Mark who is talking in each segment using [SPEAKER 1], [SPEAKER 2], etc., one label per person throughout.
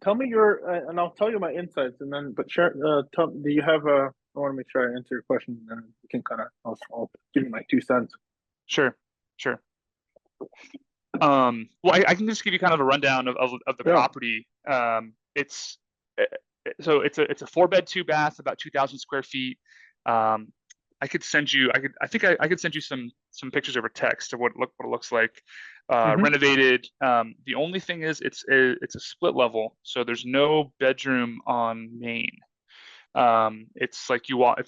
[SPEAKER 1] tell me your, and I'll tell you my insights, and then, but share. Do you have a? I want to make sure I answer your question, and then you can kind of, I'll give you my 2 cents.
[SPEAKER 2] Sure, sure. Well, I can just give you kind of a rundown of the
[SPEAKER 1] Yeah.
[SPEAKER 2] property. It's uh, so it's a 4 bed, 2 bath, about 2,000 square feet. Um, I could send you some pictures over text of what it looks like.
[SPEAKER 1] Mm-hmm.
[SPEAKER 2] Renovated. The only thing is it's a split level, so there's no bedroom on main. It's like you walk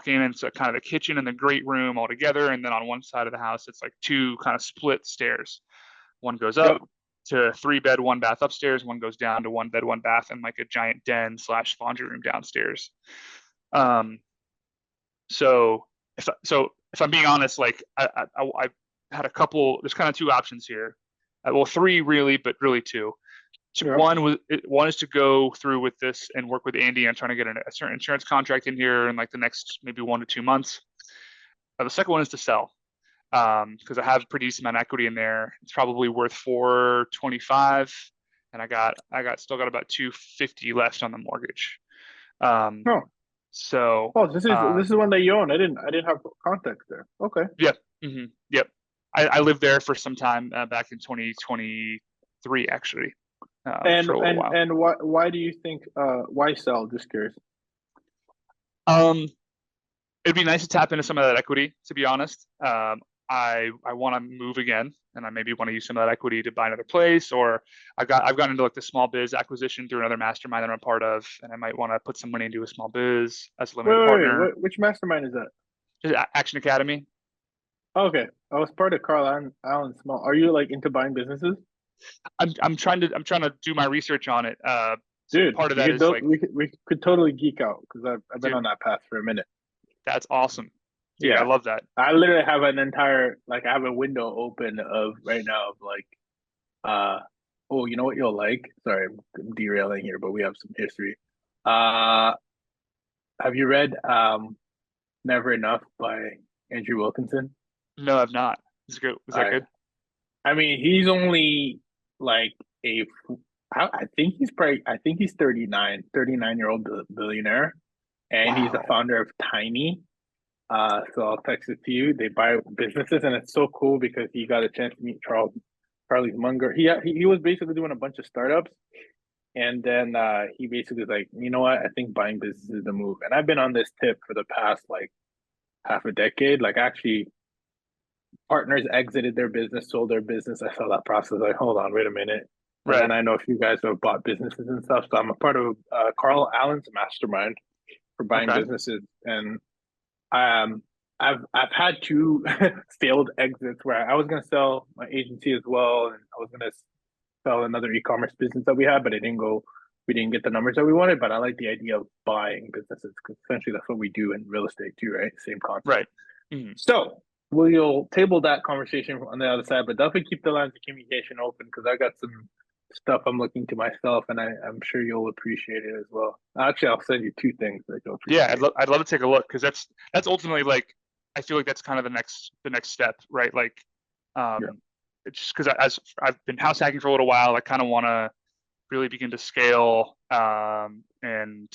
[SPEAKER 2] in and it's a kind of a kitchen and the great room all together, and then on one side of the house it's like two kind of split stairs. One goes up
[SPEAKER 1] Yep.
[SPEAKER 2] to 3 bed, 1 bath upstairs. One goes down to 1 bed, 1 bath, and like a giant den slash laundry room downstairs. Um, so if I'm being honest, like I had a couple. There's kind of two options here. Well, three really, but really two.
[SPEAKER 1] Yep.
[SPEAKER 2] One is to go through with this and work with Andy on trying to get a certain insurance contract in here in like the next maybe 1 to 2 months. The second one is to sell because I have a pretty decent amount of equity in there. It's probably worth 425, and I got still got about 250 left on the mortgage. Um,
[SPEAKER 1] Oh.
[SPEAKER 2] so
[SPEAKER 1] Oh, this is one that you own. I didn't have context there. Okay.
[SPEAKER 2] yep, yep. I lived there for some time back in 2023 actually
[SPEAKER 1] And
[SPEAKER 2] for a little
[SPEAKER 1] and
[SPEAKER 2] while.
[SPEAKER 1] and why do you think why sell? Just curious.
[SPEAKER 2] Um, it'd be nice to tap into some of that equity, to be honest. I want to move again, and I maybe want to use some of that equity to buy another place, or I've gotten into like the small biz acquisition through another mastermind that I'm a part of, and I might want to put some money into a small biz as a
[SPEAKER 1] Wait,
[SPEAKER 2] limited
[SPEAKER 1] wait, wait.
[SPEAKER 2] partner.
[SPEAKER 1] Which mastermind is that?
[SPEAKER 2] Just Action Academy.
[SPEAKER 1] Okay, I was part of Carl Allen Small. Are you like into buying businesses,
[SPEAKER 2] I'm trying to do my research on it. So
[SPEAKER 1] dude?
[SPEAKER 2] part of
[SPEAKER 1] You
[SPEAKER 2] that
[SPEAKER 1] could
[SPEAKER 2] is
[SPEAKER 1] do,
[SPEAKER 2] like,
[SPEAKER 1] we could totally geek out because I've been
[SPEAKER 2] dude,
[SPEAKER 1] on that path for a minute.
[SPEAKER 2] that's awesome, dude. I
[SPEAKER 1] Yeah,
[SPEAKER 2] love that.
[SPEAKER 1] I literally have an entire like I have a window open of right now of like uh oh, you know what you'll like? Sorry, I'm derailing here, but we have some history. Uh, have you read Never Enough by Andrew Wilkinson?
[SPEAKER 2] No, I've not. Is it good? Is that
[SPEAKER 1] I
[SPEAKER 2] good?
[SPEAKER 1] I mean, he's only like a I think he's 39-year-old billionaire, and he's the
[SPEAKER 2] Wow.
[SPEAKER 1] founder of Tiny. So I'll text it to you. They buy businesses, and it's so cool because he got a chance to meet Charlie Munger. He was basically doing a bunch of startups, and then he basically was like, you know what? I think buying businesses is the move. And I've been on this tip for the past like half a decade. Like actually, partners exited their business, sold their business. I saw that process. Like, hold on, wait a minute. And
[SPEAKER 2] Right.
[SPEAKER 1] then I know a few guys who have bought businesses and stuff. So I'm a part of Carl Allen's mastermind for buying
[SPEAKER 2] Okay.
[SPEAKER 1] businesses, and um, I've had two failed exits where I was going to sell my agency as well, and I was going to sell another e-commerce business that we had, but it didn't go. We didn't get the numbers that we wanted. But I like the idea of buying businesses because essentially that's what we do in real estate too, right? Same concept.
[SPEAKER 2] Right. Mhm.
[SPEAKER 1] So we'll table that conversation on the other side, but definitely keep the lines of communication open because I got some stuff I'm looking to myself, and I'm sure you'll appreciate it as well. Actually, I'll send you two things that you'll
[SPEAKER 2] Yeah,
[SPEAKER 1] appreciate.
[SPEAKER 2] I'd love to take a look because that's ultimately like I feel like that's kind of the next step, right? Like,
[SPEAKER 1] Yeah.
[SPEAKER 2] it's just because as I've been house hacking for a little while, I kind of want to really begin to scale and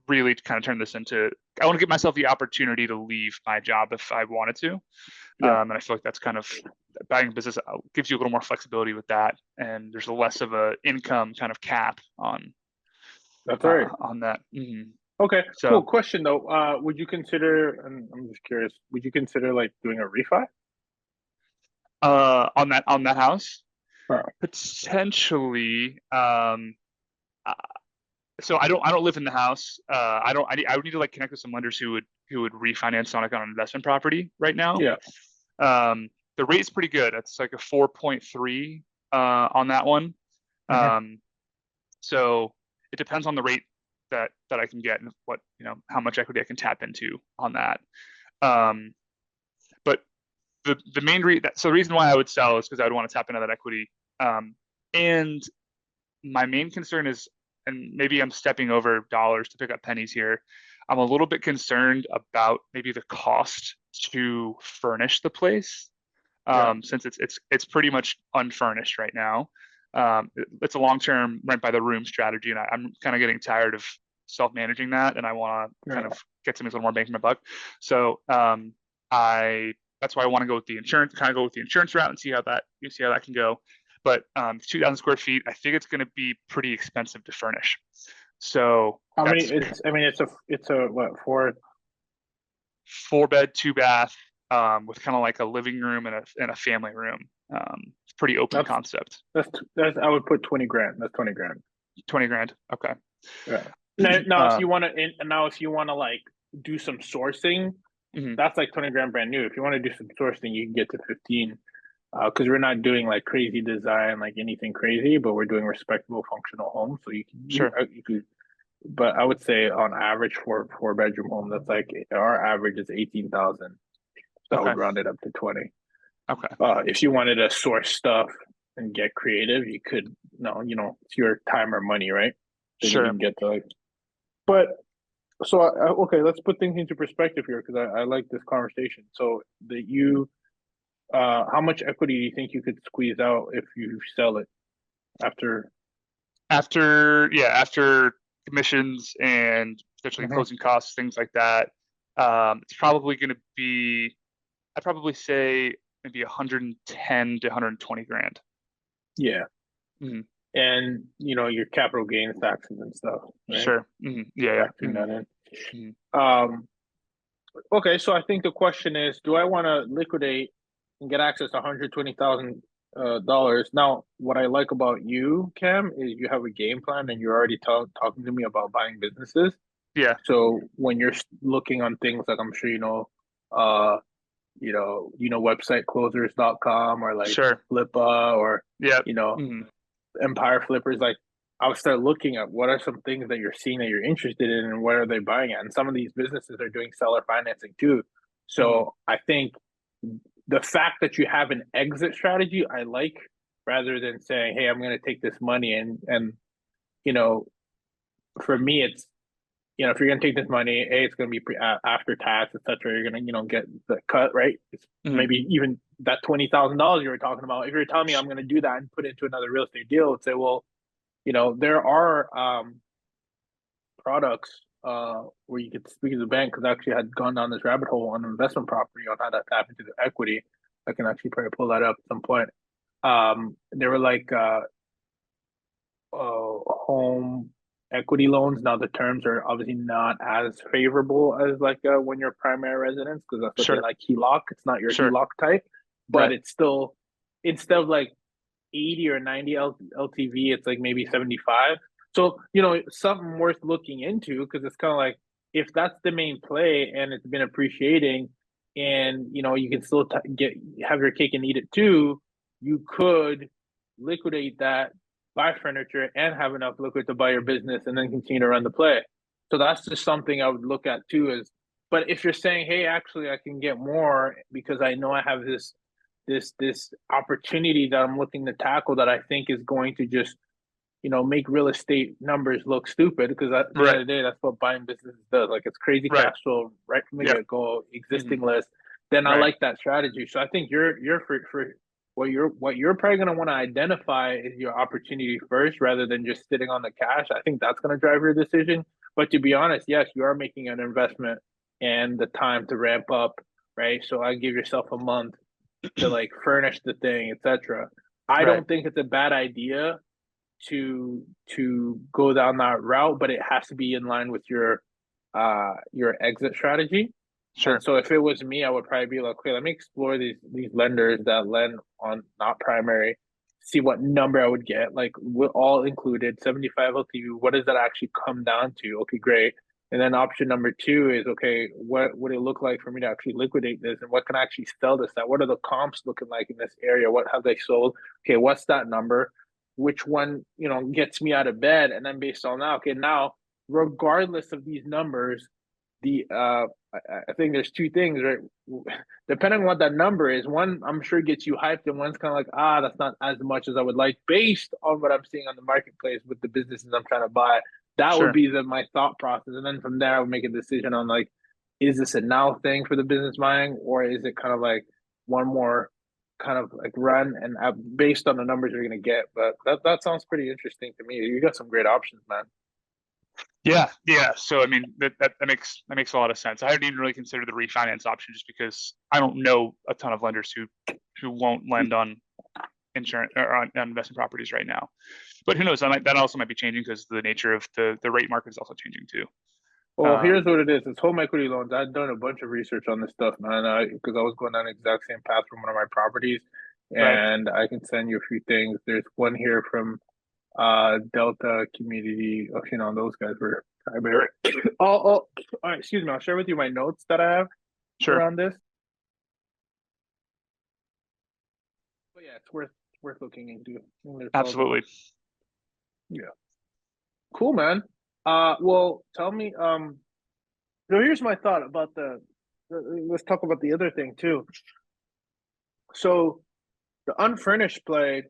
[SPEAKER 2] really kind of turn this into. I want to give myself the opportunity to leave my job if I wanted to,
[SPEAKER 1] Yeah.
[SPEAKER 2] and I feel like that's kind of buying a business gives you a little more flexibility with that, and there's a less of a income kind of cap
[SPEAKER 1] That's all right.
[SPEAKER 2] on that.
[SPEAKER 1] Okay, cool.
[SPEAKER 2] So
[SPEAKER 1] Question though, would you consider, and I'm just curious, would you consider like doing a refi?
[SPEAKER 2] on that house.
[SPEAKER 1] Or,
[SPEAKER 2] Potentially. Uh, so I don't live in the house. I would need to like connect with some lenders who would refinance on like on an investment property right now.
[SPEAKER 1] yeah.
[SPEAKER 2] The rate is pretty good. It's like a 4.3 on that one.
[SPEAKER 1] Hmm.
[SPEAKER 2] Um, so it depends on the rate that I can get and what how much equity I can tap into on that. Um, but the main reason so the reason why I would sell is because I would want to tap into that equity. Um, and my main concern is, and maybe I'm stepping over dollars to pick up pennies here. I'm a little bit concerned about maybe the cost to furnish the place,
[SPEAKER 1] Yeah.
[SPEAKER 2] since it's pretty much unfurnished right now. It's a long-term rent by the room strategy, and I'm kind of getting tired of self-managing that, and I want to kind
[SPEAKER 1] Yeah.
[SPEAKER 2] of get something a little more bang for my buck. So I that's why I want to go with the insurance, kind of go with the insurance route and see how that can go. But 2,000 square feet, I think it's going to be pretty expensive to furnish. So
[SPEAKER 1] How many?
[SPEAKER 2] that's
[SPEAKER 1] It's a what,
[SPEAKER 2] four bed, two bath, with kind of like a living room and a family room. It's pretty open
[SPEAKER 1] That's
[SPEAKER 2] concept.
[SPEAKER 1] that's I would put 20 grand. That's 20 grand.
[SPEAKER 2] 20 grand. Okay.
[SPEAKER 1] Yeah. Now if
[SPEAKER 2] Uh,
[SPEAKER 1] you want to, if you want to like do some sourcing,
[SPEAKER 2] mhm.
[SPEAKER 1] that's like 20 grand brand new. If you want to do some sourcing, you can get to 15. Because we're not doing like crazy design, like anything crazy, but we're doing respectable, functional homes. So
[SPEAKER 2] Sure.
[SPEAKER 1] you could, but I would say on average for four-bedroom home, that's like our average is 18,000. So I
[SPEAKER 2] Okay.
[SPEAKER 1] would round it up to 20.
[SPEAKER 2] Okay.
[SPEAKER 1] If you wanted to source stuff and get creative, you could. No, it's your time or money, right? Then you
[SPEAKER 2] Sure.
[SPEAKER 1] can get to like. But so okay, let's put things into perspective here because I like this conversation. So that you, how much equity do you think you could squeeze out if you sell it after?
[SPEAKER 2] After commissions and potentially
[SPEAKER 1] Mhm.
[SPEAKER 2] closing costs, things like that, it's probably going to be, I'd probably say maybe 110 to 120 grand.
[SPEAKER 1] Yeah,
[SPEAKER 2] Hmm.
[SPEAKER 1] and your capital gains taxes and stuff, right?
[SPEAKER 2] Sure. Hmm. Yeah.
[SPEAKER 1] Factoring that in.
[SPEAKER 2] Hmm.
[SPEAKER 1] Um, okay, so I think the question is, do I want to liquidate and get access to $120,000? Now, what I like about you, Cam, is you have a game plan and you're already talking to me about buying businesses.
[SPEAKER 2] Yeah.
[SPEAKER 1] So when you're looking on things like I'm sure uh, websiteclosers.com or like
[SPEAKER 2] Sure.
[SPEAKER 1] Flippa or
[SPEAKER 2] Yeah.
[SPEAKER 1] you know
[SPEAKER 2] Hmm.
[SPEAKER 1] Empire Flippers, like I'll start looking at what are some things that you're seeing that you're interested in and what are they buying at. And some of these businesses are doing seller financing too.
[SPEAKER 2] Hmm.
[SPEAKER 1] So I think the fact that you have an exit strategy, I like rather than saying, hey, I'm going to take this money and you know, for me, it's if you're gonna take this money, it's gonna be after tax, etc. You're gonna get the cut, right? It's
[SPEAKER 2] Hmm.
[SPEAKER 1] maybe even that $20,000 you were talking about. If you're telling me I'm gonna do that and put it into another real estate deal, and say, well, there are products where you could speak to the bank because I actually had gone down this rabbit hole on investment property on how to tap into the equity. I can actually probably pull that up at some point. They were like home equity loans. Now the terms are obviously not as favorable as like when you're primary residence because that's what they
[SPEAKER 2] Sure.
[SPEAKER 1] like HELOC. It's not your
[SPEAKER 2] Sure.
[SPEAKER 1] HELOC type, but
[SPEAKER 2] Right.
[SPEAKER 1] it's still instead of like 80 or 90 LTV, it's like maybe 75. So something worth looking into because it's kind of like if that's the main play and it's been appreciating, and you can still have your cake and eat it too. You could liquidate that, buy furniture, and have enough liquid to buy your business, and then continue to run the play. So that's just something I would look at too. But if you're saying, hey, actually, I can get more because I know I have this opportunity that I'm looking to tackle that I think is going to just make real estate numbers look stupid because at the end
[SPEAKER 2] Right.
[SPEAKER 1] of the day, that's what buying businesses does. Like it's crazy
[SPEAKER 2] Right.
[SPEAKER 1] cash flow right from the
[SPEAKER 2] Yep.
[SPEAKER 1] get go,
[SPEAKER 2] Hmm.
[SPEAKER 1] existing list. Then I
[SPEAKER 2] Right.
[SPEAKER 1] like that strategy. So I think you're for what you're probably going to want to identify is your opportunity first rather than just sitting on the cash. I think that's going to drive your decision. But to be honest, yes, you are making an investment and the time to ramp up, right? So I give yourself a month to like furnish the thing, etc. I
[SPEAKER 2] Right.
[SPEAKER 1] don't think it's a bad idea to go down that route, but it has to be in line with your exit strategy. And
[SPEAKER 2] Sure.
[SPEAKER 1] so if it was me, I would probably be like, okay, let me explore these lenders that lend on not primary, see what number I would get, like all included, 75 LTV. What does that actually come down to? Okay, great. And then option number two is okay, what would it look like for me to actually liquidate this and what can I actually sell this at? What are the comps looking like in this area? What have they sold? Okay, what's that number? Which one, gets me out of bed? And then based on that, okay, now regardless of these numbers, the I think there's two things, right? Depending on what that number is, one I'm sure gets you hyped, and one's kind of like, that's not as much as I would like, based on what I'm seeing on the marketplace with the businesses I'm trying to buy. That would
[SPEAKER 2] Sure.
[SPEAKER 1] be my thought process, and then from there I would make a decision on like, is this a now thing for the business buying, or is it kind of like one more? kind of like run and based on the numbers you're gonna get. But that sounds pretty interesting to me. You got some great options, man.
[SPEAKER 2] Yeah. So I mean that makes a lot of sense. I hadn't even really considered the refinance option just because I don't know a ton of lenders who won't lend on insurance or on investment properties right now. But who knows? That also might be changing because the nature of the rate market is also changing too.
[SPEAKER 1] Well, here's what it is. It's home equity loans. I've done a bunch of research on this stuff, man, because I was going down the exact same path from one of my properties,
[SPEAKER 2] Right.
[SPEAKER 1] and I can send you a few things. There's one here from Delta Community. Oh, those guys were primary. All right, excuse me. I'll share with you my notes that I have
[SPEAKER 2] Sure.
[SPEAKER 1] around this. But yeah, it's worth looking into.
[SPEAKER 2] Absolutely.
[SPEAKER 1] Yeah. Cool, man. Well, tell me. So here's my thought about let's talk about the other thing too. So the unfurnished play,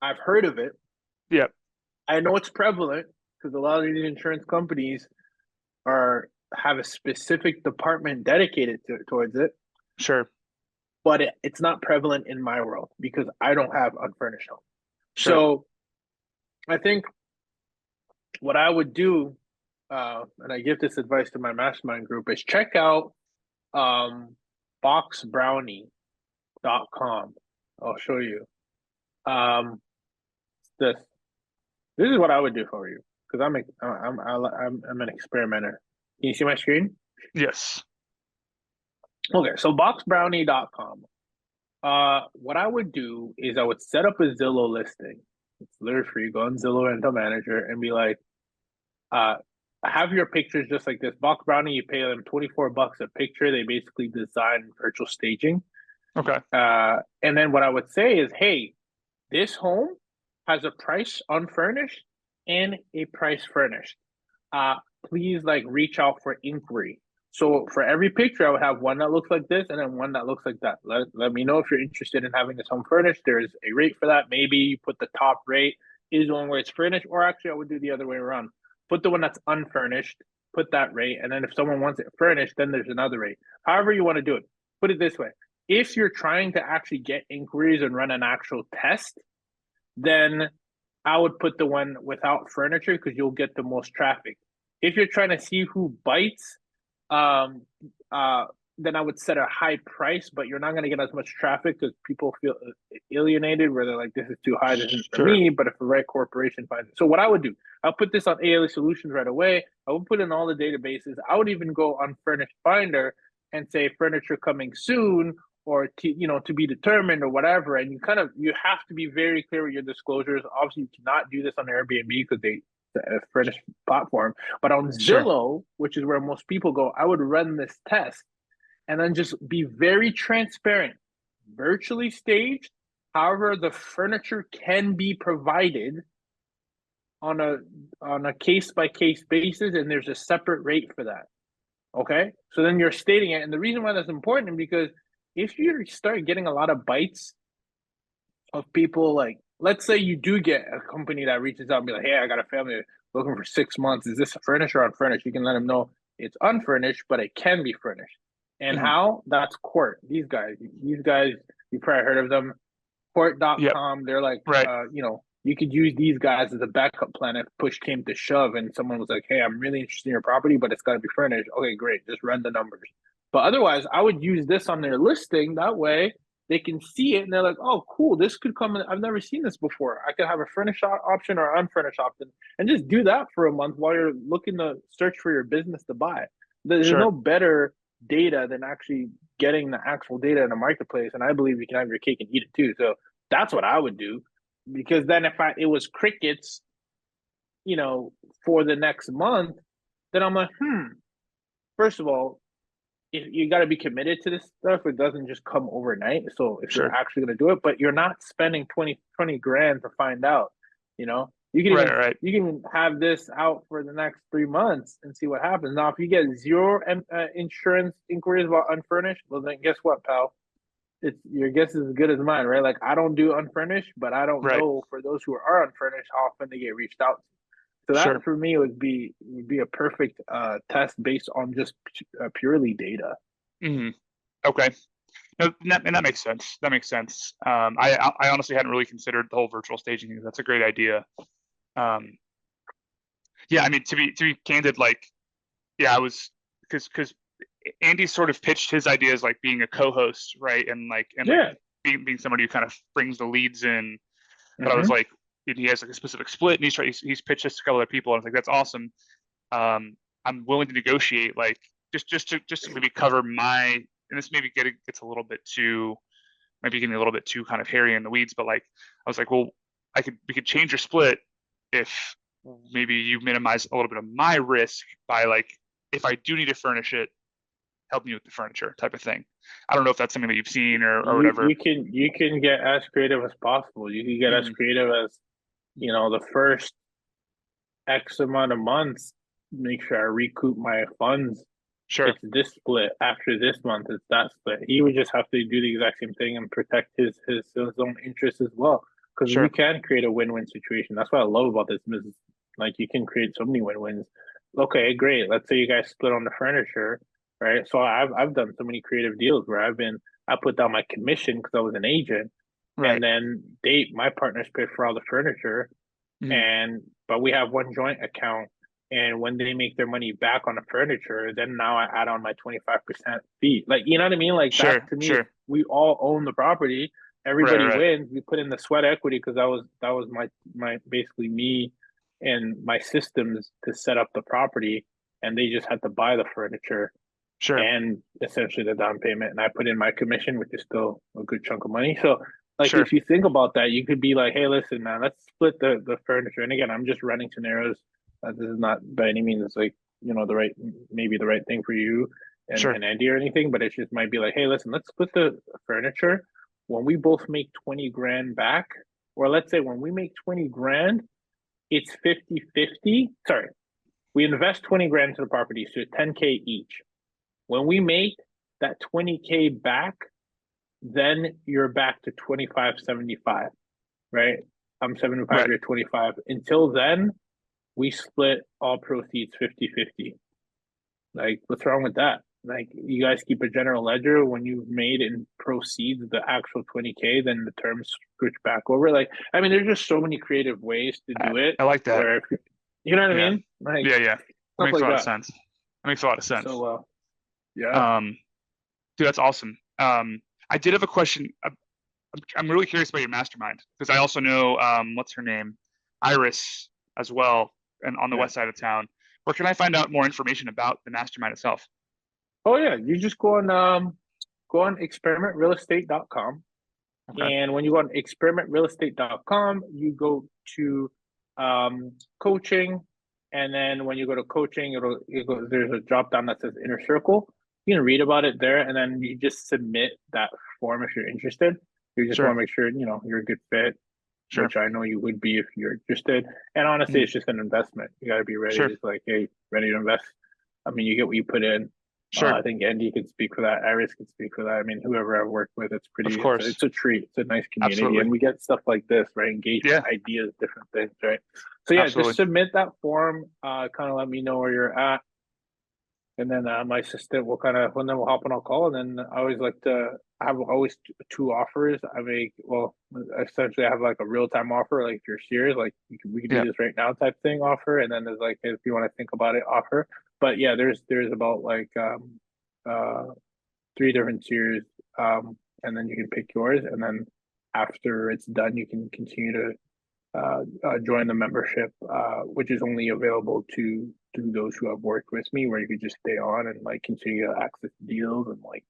[SPEAKER 1] I've heard of it.
[SPEAKER 2] Yep.
[SPEAKER 1] I know it's prevalent because a lot of these insurance companies have a specific department dedicated towards it,
[SPEAKER 2] Sure.
[SPEAKER 1] but it's not prevalent in my world because I don't have unfurnished home.
[SPEAKER 2] Sure.
[SPEAKER 1] So I think what I would do, and I give this advice to my mastermind group, is check out boxbrownie.com. I'll show you. This this is what I would do for you because I'm an experimenter. Can you see my screen?
[SPEAKER 2] Yes.
[SPEAKER 1] Okay, so boxbrownie.com. What I would do is I would set up a Zillow listing. It's literally free. Go on Zillow Rental Manager and be like, have your pictures just like this. Box Brownie, you pay them $24 a picture. They basically design virtual staging.
[SPEAKER 2] Okay.
[SPEAKER 1] And then what I would say is, hey, this home has a price unfurnished and a price furnished. Please reach out for inquiry. So for every picture, I would have one that looks like this and then one that looks like that. Let me know if you're interested in having this home furnished. There's a rate for that. Maybe you put the top rate is the one where it's furnished, or actually I would do the other way around. Put the one that's unfurnished, put that rate, and then if someone wants it furnished, then there's another rate. However you want to do it. Put it this way. If you're trying to actually get inquiries and run an actual test, then I would put the one without furniture because you'll get the most traffic. If you're trying to see who bites, um, then I would set a high price, but you're not going to get as much traffic because people feel alienated where they're like, this is too high, this isn't for me. But if the right corporation finds it. So what I would do, I'll put this on ALA Solutions right away. I would put in all the databases. I would even go on Furnished Finder and say furniture coming soon or to be determined or whatever. And you have to be very clear with your disclosures. Obviously, you cannot do this on Airbnb because they a furnished platform. But on Zillow, which is where most people go, I would run this test and then just be very transparent, virtually staged. However, the furniture can be provided on a case by case basis, and there's a separate rate for that. Okay, so then you're stating it, and the reason why that's important is because if you start getting a lot of bites of people, like let's say you do get a company that reaches out and be like, hey, I got a family looking for 6 months. Is this furnished or unfurnished? You can let them know it's unfurnished, but it can be furnished. And how? That's Court. These guys, you probably heard of them. Court.com. Yep. They're like,
[SPEAKER 2] right.
[SPEAKER 1] You could use these guys as a backup plan if push came to shove and someone was like, hey, I'm really interested in your property, but it's got to be furnished. Okay, great. Just run the numbers. But otherwise, I would use this on their listing. That way they can see it and they're like, oh, cool. This could come in. I've never seen this before. I could have a furnished option or unfurnished option and just do that for a month while you're looking to search for your business to buy. There's no better data than actually getting the actual data in the marketplace. And I believe you can have your cake and eat it too. So that's what I would do. Because then if it was crickets, for the next month, then I'm like, first of all, you got to be committed to this stuff. It doesn't just come overnight. So if you're actually going to do it, but you're not spending 20 grand to find out, you can you can have this out for the next 3 months and see what happens. Now, if you get zero insurance inquiries about unfurnished, well, then guess what, pal? Your guess is as good as mine, right? Like I don't do unfurnished, but I don't know for those who are unfurnished how often they get reached out to. So that for me would be a perfect test based on just purely data.
[SPEAKER 2] Mm-hmm. Okay. No, and that makes sense. That makes sense. I honestly hadn't really considered the whole virtual staging thing. That's a great idea. Um, yeah, I mean, to be candid, like, yeah, I was because Andy sort of pitched his idea as like being a co-host, right? And like
[SPEAKER 1] Yeah.
[SPEAKER 2] being somebody who kind of brings the leads in. But I was
[SPEAKER 1] Hmm.
[SPEAKER 2] like, he has like a specific split, and he's pitched this to a couple other people. And I was like, that's awesome. I'm willing to negotiate, like just to maybe cover my, and this maybe gets a little bit too, maybe getting a little bit too kind of hairy in the weeds, but like I was like, well, we could change your split if maybe you minimize a little bit of my risk by like, if I do need to furnish it, helping you with the furniture type of thing. I don't know if that's something that you've seen or
[SPEAKER 1] You
[SPEAKER 2] whatever.
[SPEAKER 1] you can get as creative as possible. You can get as
[SPEAKER 2] Hmm.
[SPEAKER 1] creative as, the first X amount of months, make sure I recoup my funds.
[SPEAKER 2] Sure,
[SPEAKER 1] It's this split. After this month, it's that split. He would just have to do the exact same thing and protect his own interests as well. Because you
[SPEAKER 2] sure,
[SPEAKER 1] can create a win-win situation. That's what I love about this business. Like, you can create so many win-wins. Okay, great. Let's say you guys split on the furniture, right? So I've done so many creative deals where I put down my commission because I was an agent, and
[SPEAKER 2] right.
[SPEAKER 1] then my partners paid for all the furniture,
[SPEAKER 2] Hmm.
[SPEAKER 1] and but we have one joint account, and when they make their money back on the furniture, then now I add on my 25% fee. Like, you know what I mean? Like, that
[SPEAKER 2] Sure,
[SPEAKER 1] to me is,
[SPEAKER 2] sure.
[SPEAKER 1] we all own the property.
[SPEAKER 2] Right,
[SPEAKER 1] Everybody
[SPEAKER 2] right.
[SPEAKER 1] wins. We put in the sweat equity because that was my basically me and my systems to set up the property, and they just had to buy the furniture
[SPEAKER 2] Sure,
[SPEAKER 1] and essentially the down payment. And I put in my commission, which is still a good chunk of money. So, like,
[SPEAKER 2] sure.
[SPEAKER 1] if you think about that, you could be like, hey, listen, man, let's split the furniture. And again, I'm just running scenarios. This is not by any means like, the right, maybe the right thing for you
[SPEAKER 2] Sure.
[SPEAKER 1] and Andy or anything, but it just might be like, hey, listen, let's split the furniture. When we both make 20 grand back, or let's say when we make 20 grand, it's 50-50. Sorry, we invest 20 grand into the property, so 10K each. When we make that 20K back, then you're back to 25-75, right? I'm 75,
[SPEAKER 2] Right.
[SPEAKER 1] you're 25. Until then, we split all proceeds 50-50. Like, what's wrong with that? Like, you guys keep a general ledger when you've made in proceeds the actual 20K, then the terms switch back over. Like, I mean, there's just so many creative ways to
[SPEAKER 2] I,
[SPEAKER 1] do it
[SPEAKER 2] I like that.
[SPEAKER 1] where, you know what I
[SPEAKER 2] Yeah.
[SPEAKER 1] mean? Like,
[SPEAKER 2] Yeah, yeah. That
[SPEAKER 1] stuff
[SPEAKER 2] makes a
[SPEAKER 1] like
[SPEAKER 2] lot of
[SPEAKER 1] that.
[SPEAKER 2] sense. That makes a lot of sense.
[SPEAKER 1] So, yeah.
[SPEAKER 2] Um, Dude, that's awesome. I did have a question. I'm really curious about your mastermind because I also know what's her name, Iris, as well, and on the
[SPEAKER 1] Yeah.
[SPEAKER 2] west side of town. Where can I find out more information about the mastermind itself?
[SPEAKER 1] Oh, yeah. You just go on experimentrealestate.com.
[SPEAKER 2] Okay.
[SPEAKER 1] And when you go on experimentrealestate.com, you go to coaching. And then when you go to coaching, there's a drop down that says inner circle. You can read about it there, and then you just submit that form if you're interested. You just want
[SPEAKER 2] Sure.
[SPEAKER 1] to make sure you're a good fit,
[SPEAKER 2] Sure.
[SPEAKER 1] which I know you would be if you're interested. And honestly,
[SPEAKER 2] Mhm.
[SPEAKER 1] it's just an investment. You got to be ready.
[SPEAKER 2] Sure.
[SPEAKER 1] It's like, hey, ready to invest. I mean, you get what you put in.
[SPEAKER 2] Sure.
[SPEAKER 1] I think Andy could speak for that. Iris could speak for that. I mean, whoever I've worked with,
[SPEAKER 2] Of
[SPEAKER 1] it's
[SPEAKER 2] course.
[SPEAKER 1] a treat. It's a nice community,
[SPEAKER 2] Absolutely.
[SPEAKER 1] and we get stuff like this, right? Engagement,
[SPEAKER 2] Yeah.
[SPEAKER 1] ideas, different things, right? So yeah, just
[SPEAKER 2] Absolutely.
[SPEAKER 1] submit that form. Kind of let me know where you're at, and then my assistant will and then we'll hop on a call. And then I always like to have always two offers. I make essentially I have like a real time offer, like if you're serious, like we can do
[SPEAKER 2] Yeah.
[SPEAKER 1] this right now type thing offer, and then there's like if you want to think about it offer. But yeah, there's about like uh three different tiers, and then you can pick yours, and then after it's done, you can continue to join the membership, which is only available to those who have worked with me, where you could just stay on and like continue to access deals and like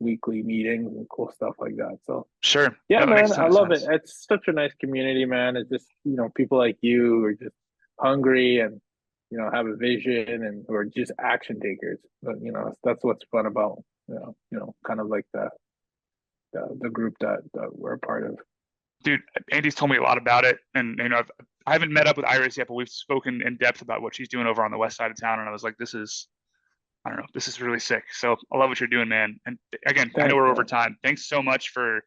[SPEAKER 1] weekly meetings and cool stuff like that. So
[SPEAKER 2] Sure.
[SPEAKER 1] yeah,
[SPEAKER 2] Yeah, that makes
[SPEAKER 1] man,
[SPEAKER 2] a ton
[SPEAKER 1] I
[SPEAKER 2] of
[SPEAKER 1] love it.
[SPEAKER 2] sense.
[SPEAKER 1] It's such a nice community, man. It's just people like you who are just hungry and have a vision and who are just action takers. But that's what's fun about kind of like the group that we're a part of.
[SPEAKER 2] Dude, Andy's told me a lot about it, and I haven't met up with Iris yet, but we've spoken in depth about what she's doing over on the west side of town, and I was like, this is, I don't know, this is really sick. So I love what you're doing, man. And again, I know
[SPEAKER 1] Thanks,
[SPEAKER 2] we're over
[SPEAKER 1] man.
[SPEAKER 2] time. Thanks so much for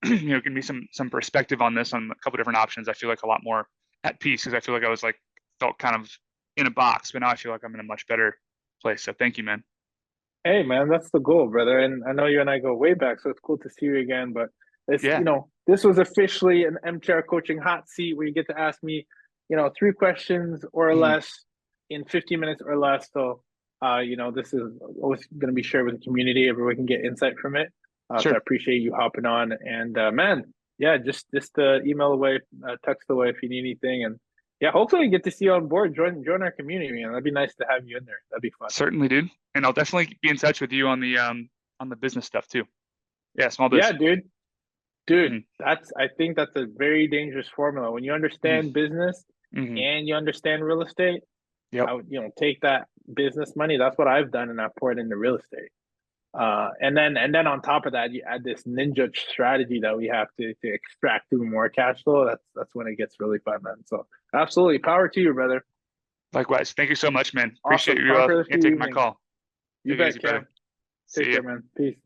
[SPEAKER 2] giving me some perspective on this on a couple different options. I feel like a lot more at peace because I feel like I was like felt kind of in a box, but now I feel like I'm in a much better place. So thank you, man.
[SPEAKER 1] Hey man, that's the goal, brother. And I know you and I go way back, so it's cool to see you again. But it's,
[SPEAKER 2] Yeah,
[SPEAKER 1] this was officially an MTR coaching hot seat where you get to ask me, 3 questions or
[SPEAKER 2] mhm,
[SPEAKER 1] less in 15 minutes or less. So, this is always going to be shared with the community. Everyone can get insight from it. So
[SPEAKER 2] sure.
[SPEAKER 1] I appreciate you hopping on. And man, yeah, just email away, text away if you need anything. And yeah, hopefully we get to see you on board. Join our community, man. That'd be nice to have you in there. That'd be fun.
[SPEAKER 2] Certainly, dude. And I'll definitely be in touch with you on the business stuff too. Yeah, small
[SPEAKER 1] Yeah,
[SPEAKER 2] biz.
[SPEAKER 1] dude,
[SPEAKER 2] Mhm,
[SPEAKER 1] I think that's a very dangerous formula. When you
[SPEAKER 2] mhm,
[SPEAKER 1] understand business
[SPEAKER 2] mhm.
[SPEAKER 1] and you understand real estate,
[SPEAKER 2] Yep.
[SPEAKER 1] I would, take that business money. That's what I've done, and I pour it into real estate. And then on top of that, you add this ninja strategy that we have to extract even more cash flow. That's when it gets really fun, man. So absolutely, power to you, brother.
[SPEAKER 2] Likewise. Thank you so much, man. Appreciate
[SPEAKER 1] Awesome.
[SPEAKER 2] you
[SPEAKER 1] Conquer the few
[SPEAKER 2] taking my
[SPEAKER 1] evening.
[SPEAKER 2] call.
[SPEAKER 1] You
[SPEAKER 2] Take it
[SPEAKER 1] bet,
[SPEAKER 2] easy, brother.
[SPEAKER 1] Cam.
[SPEAKER 2] See
[SPEAKER 1] Take
[SPEAKER 2] ya.
[SPEAKER 1] care, man. Peace.